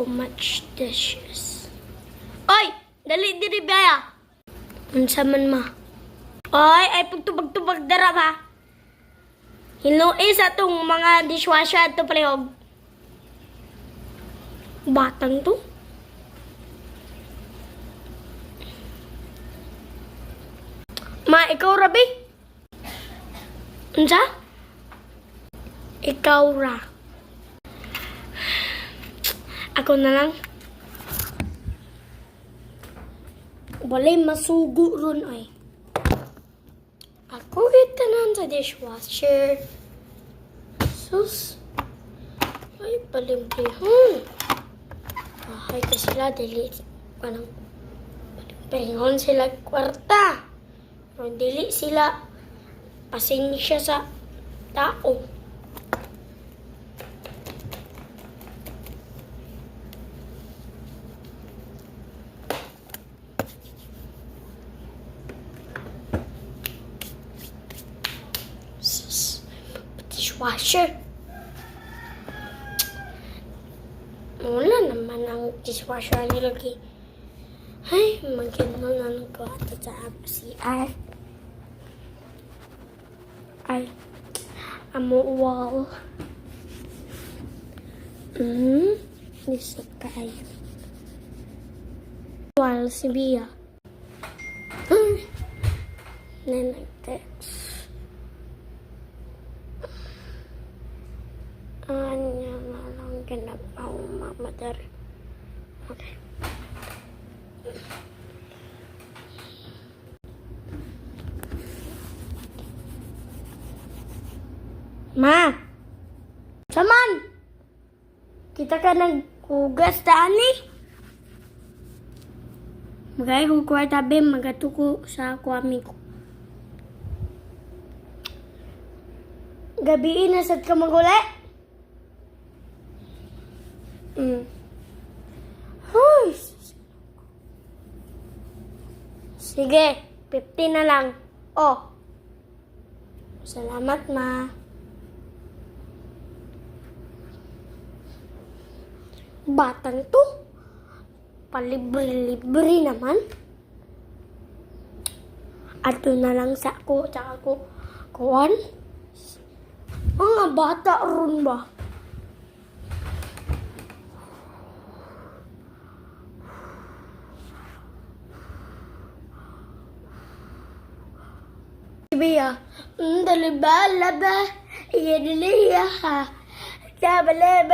so much dishes. Oy! Dali diri baya. Unsa man ma? Oy, ay pagtubag-tubag dara ba? Hinuis atong mga dishwasher ato palihog. Batang to. Ma, ikaw rabi? Unsa? Ikaw ra. Ako na lang. Walay masugo ron ay. Ako itanan sa dishwasher. Sus. Ay, palimplihon. Ay, ka sila dili. Anong palinghon sila kwarta. O dili sila pasensya sa tao. Dishwasher. Wala naman ang dishwasher nilagay. Ay, maganda na ng kwarto sa CR. Ay, amo wall. Isa kayo. Wall si Bia. Nag-text. Anya na lang ginagawa mamadar. Okay. Ma! Saman! Kita ka naghugas daan eh. Magay kong kwartabi, magatuko sa kwami ko. Gabiin na sad ka maguli? Huy! Sige, 50 na lang. Oh. Salamat, ma. Batang to. Palibre-libre naman. Ato na lang sa ako, tsaka ko. Kuwan? Mga bata ron ba? Bia, dali ba, laba, iya dili ya ha. Sabalaba.